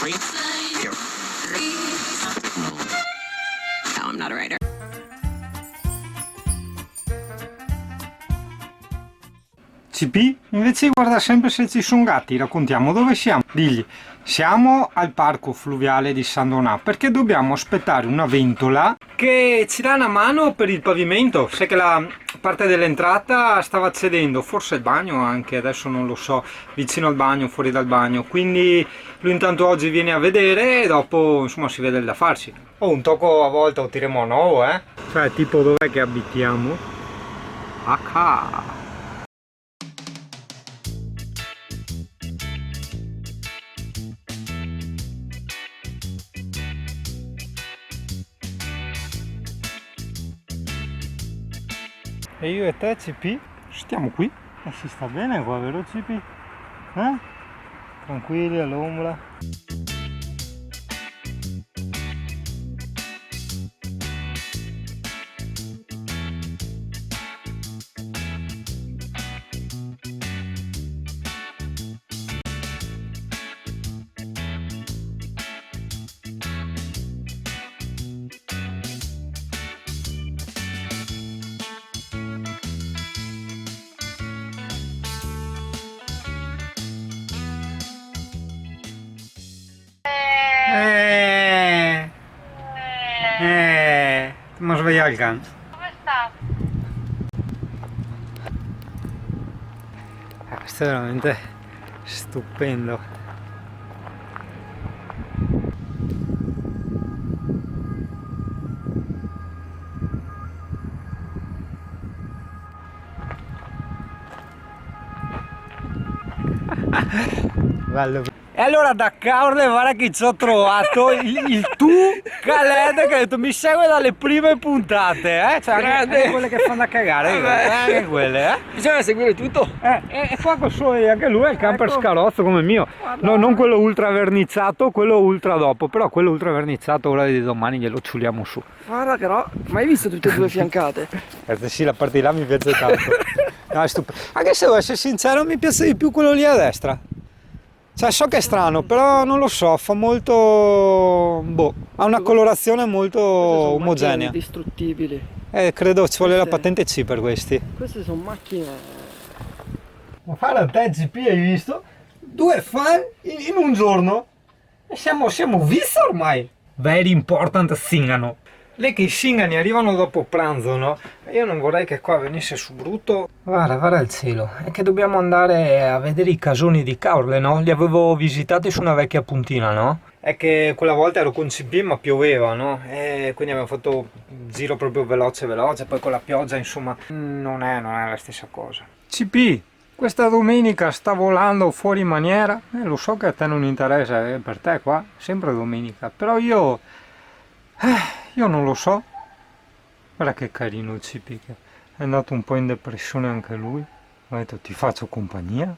No, I'm not a writer. CP invece guarda sempre se ci sono gatti. Raccontiamo dove siamo. Digli, siamo al parco fluviale di San Donà perché dobbiamo aspettare una ventola che ci dà una mano per il pavimento. Sai che la parte dell'entrata stava cedendo, forse il bagno anche, adesso non lo so, vicino al bagno, fuori dal bagno. Quindi lui intanto oggi viene a vedere e dopo insomma si vede il da farsi. Oh, un tocco a volta lo tiriamo a nuovo, eh? Cioè tipo dov'è che abitiamo? Acá. E io e te CP stiamo qui e si sta bene qua, vero CP? Tranquilli all'ombra. Ma sveglia il cane. Come sta? Questo è veramente stupendo. Bello. E allora da Caorle guarda che ci ho trovato il tu Khaled che ha detto mi segue dalle prime puntate, cioè anche quelle che fanno da cagare, anche quelle, Bisogna seguire tutto. E qua anche lui è il camper Ecco. scarrozzo come il mio, no, non quello ultra vernizzato, quello ultra dopo, però quello ultra vernizzato ora di domani glielo ciuliamo su. Guarda che no, mai visto tutte e due fiancate? Sì, la parte di là mi piace tanto. No, è stupendo. Anche se devo essere sincero mi piace di più quello lì a destra. Cioè so che è strano, però non lo so, fa molto... boh, ha una colorazione molto omogenea. Distruttibili. Credo ci vuole la Queste- patente C per questi. Queste sono macchine. Ma fare a te GP hai visto? 2 fan in un giorno? E siamo visti ormai. Very important singano. Le che i singani arrivano dopo pranzo, no? Io non vorrei che qua venisse su brutto. Guarda il cielo. È che dobbiamo andare a vedere i casoni di Caorle, no? Li avevo visitati su una vecchia puntina, no? È che quella volta ero con CP ma pioveva, no? E quindi abbiamo fatto un giro proprio veloce, poi con la pioggia, insomma, non è la stessa cosa. CP, questa domenica sta volando fuori maniera. Lo so che a te non interessa, per te qua, sempre domenica, però io non lo so. Guarda che carino il CP, che è andato un po' in depressione anche lui. Ho detto ti faccio compagnia,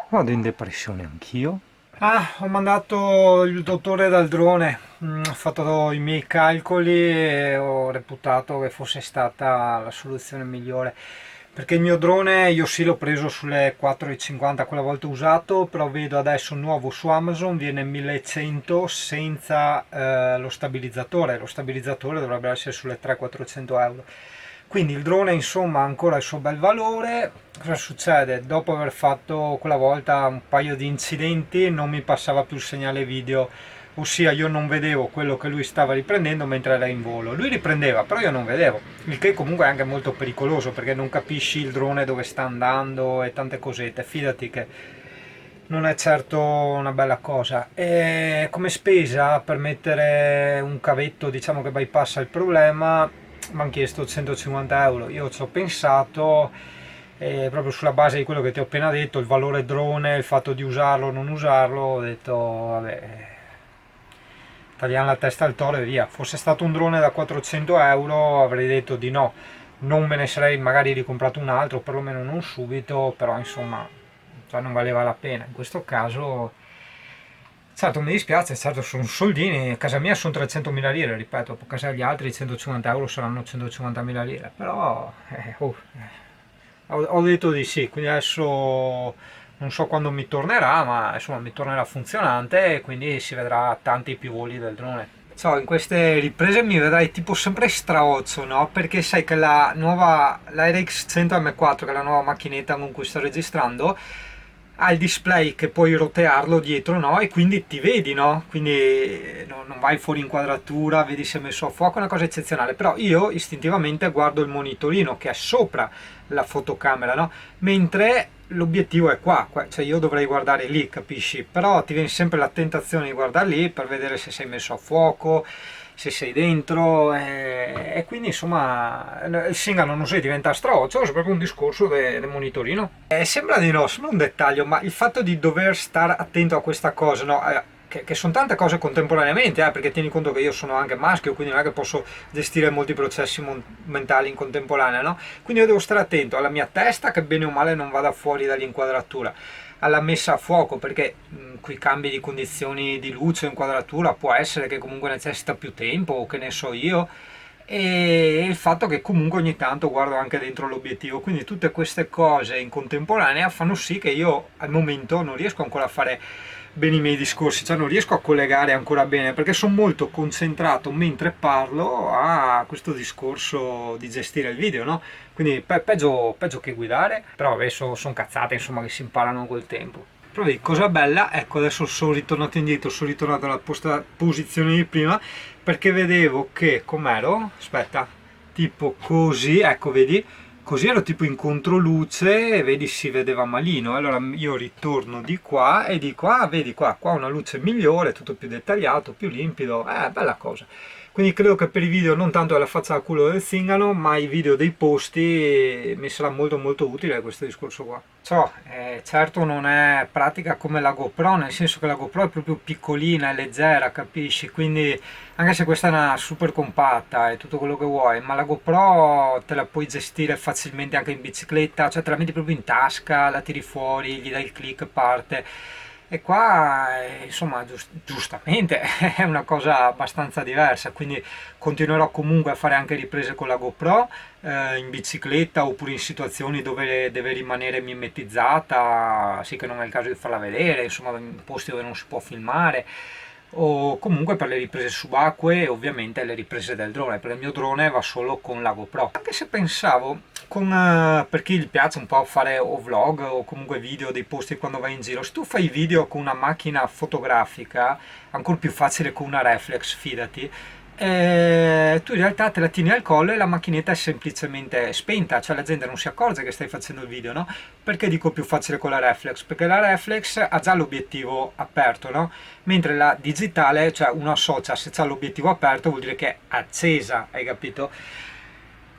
vado in depressione anch'io. Ho mandato il dottore dal drone, ho fatto i miei calcoli e ho reputato che fosse stata la soluzione migliore. Perché il mio drone io sì l'ho preso sulle 4,50 quella volta usato, però vedo adesso nuovo su Amazon, viene 1100 senza lo stabilizzatore dovrebbe essere sulle 300-400 euro. Quindi il drone insomma ha ancora il suo bel valore. Cosa succede? Dopo aver fatto quella volta un paio di incidenti non mi passava più il segnale video, ossia io non vedevo quello che lui stava riprendendo mentre era in volo. Lui riprendeva, però io non vedevo, il che comunque è anche molto pericoloso perché non capisci il drone dove sta andando e tante cosette. Fidati che non è certo una bella cosa. E come spesa per mettere un cavetto diciamo che bypassa il problema mi hanno chiesto 150 euro. Io ci ho pensato proprio sulla base di quello che ti ho appena detto, il valore drone, il fatto di usarlo o non usarlo, ho detto vabbè, tagliamo la testa al toro e via. Fosse stato un drone da 400 euro avrei detto di no, non me ne sarei magari ricomprato un altro, perlomeno non subito, però insomma cioè non valeva la pena. In questo caso certo mi dispiace, certo sono soldini, a casa mia sono 300.000 lire, ripeto, a casa degli altri 150 euro saranno 150.000 lire, però ho detto di sì, quindi adesso non so quando mi tornerà, ma insomma mi tornerà funzionante e quindi si vedrà tanti più voli del drone. So, in queste riprese mi vedrai tipo sempre straozzo, no? Perché sai che la RX 100 M4, che è la nuova macchinetta con cui sto registrando, ha il display che puoi rotearlo dietro, no? E quindi ti vedi, no? Quindi non vai fuori inquadratura, vedi se è messo a fuoco, è una cosa eccezionale. Però io istintivamente guardo il monitorino che è sopra la fotocamera, no? Mentre l'obiettivo è qua, cioè io dovrei guardare lì, capisci? Però ti viene sempre la tentazione di guardare lì per vedere se sei messo a fuoco, se sei dentro, e quindi insomma il Singano non si diventa straoccio, è proprio un discorso del monitorino. Sembra di no, solo un dettaglio, ma il fatto di dover stare attento a questa cosa, no? Che sono tante cose contemporaneamente, perché tieni conto che io sono anche maschio, quindi non è che posso gestire molti processi mentali in contemporanea, no? Quindi io devo stare attento alla mia testa, che bene o male non vada fuori dall'inquadratura, alla messa a fuoco, perché qui cambi di condizioni di luce o inquadratura può essere che comunque necessita più tempo, o che ne so io, e il fatto che comunque ogni tanto guardo anche dentro l'obiettivo, quindi tutte queste cose in contemporanea fanno sì che io al momento non riesco ancora a fare bene i miei discorsi, cioè non riesco a collegare ancora bene perché sono molto concentrato mentre parlo a questo discorso di gestire il video, no? Quindi peggio che guidare, però adesso sono cazzate insomma che si imparano col tempo. Però vedi, cosa bella, ecco adesso sono ritornato indietro, sono ritornato alla posizione di prima perché vedevo che com'ero, aspetta, tipo così, ecco vedi, così ero tipo in controluce e vedi si vedeva malino, allora io ritorno di qua e dico vedi qua una luce migliore, tutto più dettagliato, più limpido, bella cosa. Quindi credo che per i video non tanto la faccia a culo del Zingano, ma i video dei posti mi sarà molto molto utile questo discorso qua. Certo non è pratica come la GoPro, nel senso che la GoPro è proprio piccolina, è leggera, capisci? Quindi anche se questa è una super compatta e tutto quello che vuoi, ma la GoPro te la puoi gestire facilmente anche in bicicletta, cioè te la metti proprio in tasca, la tiri fuori, gli dai il click, parte. E qua, insomma, giustamente è una cosa abbastanza diversa, quindi continuerò comunque a fare anche riprese con la GoPro in bicicletta oppure in situazioni dove deve rimanere mimetizzata, sì che non è il caso di farla vedere, insomma, in posti dove non si può filmare, o comunque per le riprese subacquee e ovviamente le riprese del drone, perché il mio drone va solo con la GoPro. Anche se pensavo, per chi gli piace un po' fare o vlog o comunque video dei posti quando vai in giro, se tu fai video con una macchina fotografica, ancora più facile con una reflex, fidati, tu in realtà te la tieni al collo e la macchinetta è semplicemente spenta, cioè la gente non si accorge che stai facendo il video, no? Perché dico più facile con la reflex? Perché la reflex ha già l'obiettivo aperto, no? Mentre la digitale, cioè uno associa se c'ha l'obiettivo aperto vuol dire che è accesa, hai capito?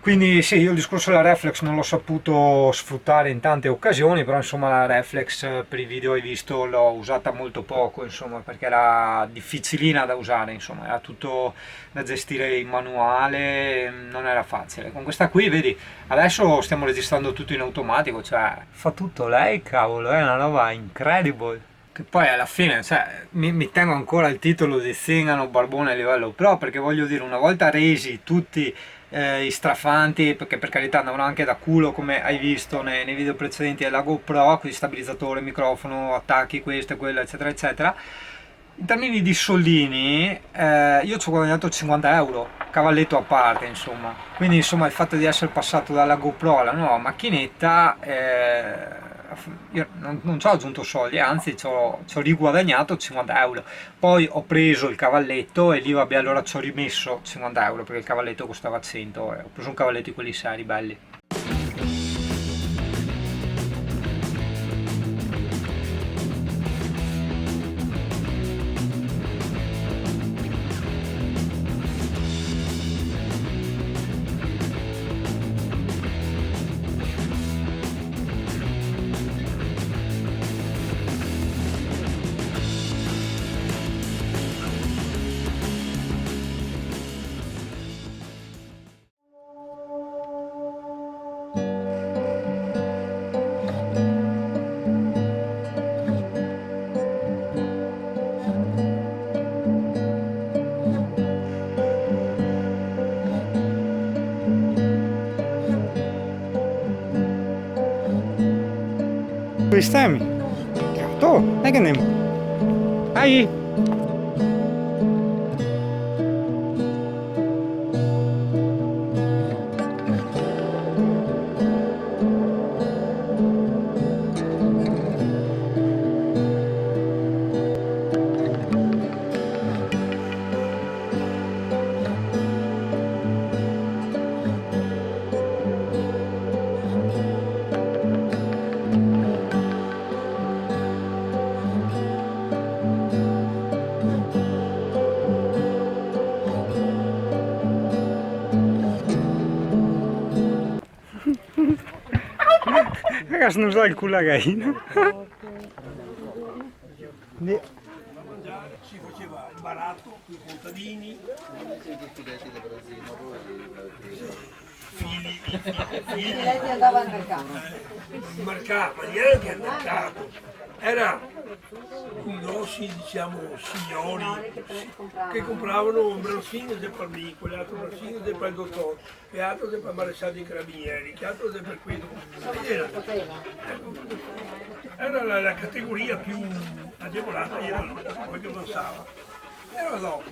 Quindi sì, io il discorso della reflex non l'ho saputo sfruttare in tante occasioni, però insomma la reflex per i video hai visto l'ho usata molto poco, insomma, perché era difficilina da usare, insomma, era tutto da gestire in manuale, non era facile. Con questa qui, vedi, adesso stiamo registrando tutto in automatico, cioè fa tutto lei, cavolo, è una roba incredible. Che poi alla fine, cioè, mi tengo ancora il titolo di Zingano Barbone a livello pro, perché voglio dire, una volta resi tutti i strafanti, perché per carità andavano anche da culo come hai visto nei video precedenti della GoPro, quindi stabilizzatore, microfono, attacchi, questo e quello, eccetera eccetera, in termini di soldini io ci ho guadagnato 50 euro, cavalletto a parte, insomma. Quindi insomma il fatto di essere passato dalla GoPro alla nuova macchinetta, io non ci ho aggiunto soldi, anzi ci ho riguadagnato 50 euro. Poi ho preso il cavalletto e lì vabbè, allora ci ho rimesso 50 euro perché il cavalletto costava 100 e ho preso un cavalletto di quelli seri belli. Sistemi. To, non è che ne... Ai! Ragazzi, non so il culo gaino. Si faceva il baratto con i contadini, figli andava al mercato. il mercato, ma neanche al mercato, era grossi, diciamo, signori che compravano un braccino del parmico, l'altro braccino del per il dottore, e altro del per maresciallo dei carabinieri, che altro del per quello. Era la categoria più agevolata, era poi che avanzava. Era dopo,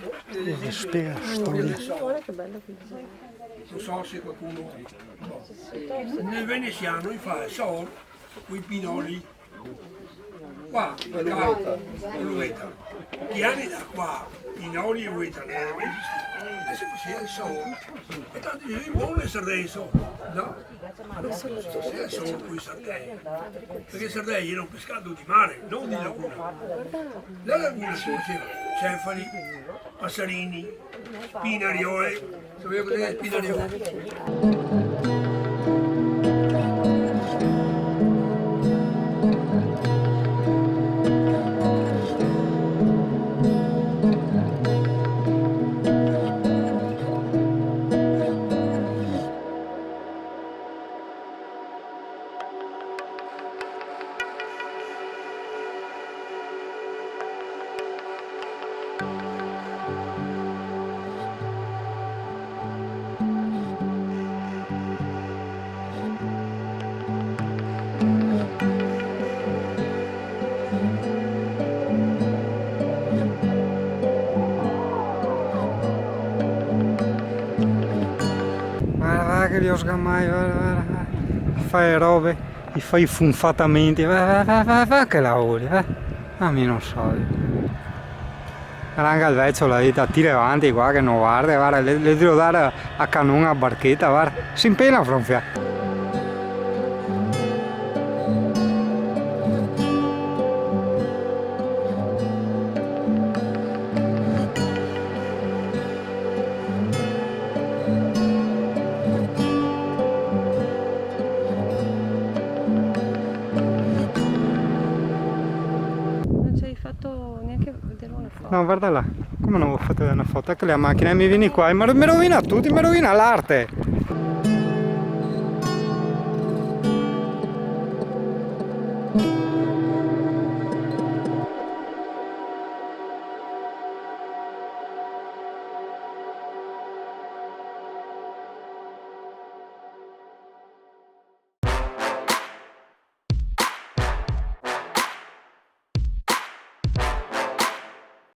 non so se qualcuno... Nel veneziano fa il sol, con i pinoli, qua, l'ueta. Che anni da qua, pinoli e ueta, non era mai esistito. Adesso faceva il sol. E tanto dicevi, buono le Sardegna sono. No, stasera sono qui in Sardegna. Perché Sardegna era un pescato di mare, non di laguna. La laguna si faceva cefali, passarini, spinariole. Sapete cos'è spinariole? Guarda che li ho sgammati, guarda. Fai robe, li fai funfatamente, va che lavori, va. A me non so. Anche al vecchio la vita, tira avanti qua che non guarda, le devo dare a canone a barchetta, guarda. Si impena fronfia. Non ci hai fatto neanche vedere una foto. No, guarda là, come non ho fatto vedere una foto? Ecco la macchina, mi vieni qua e mi rovina tutto, mi rovina l'arte.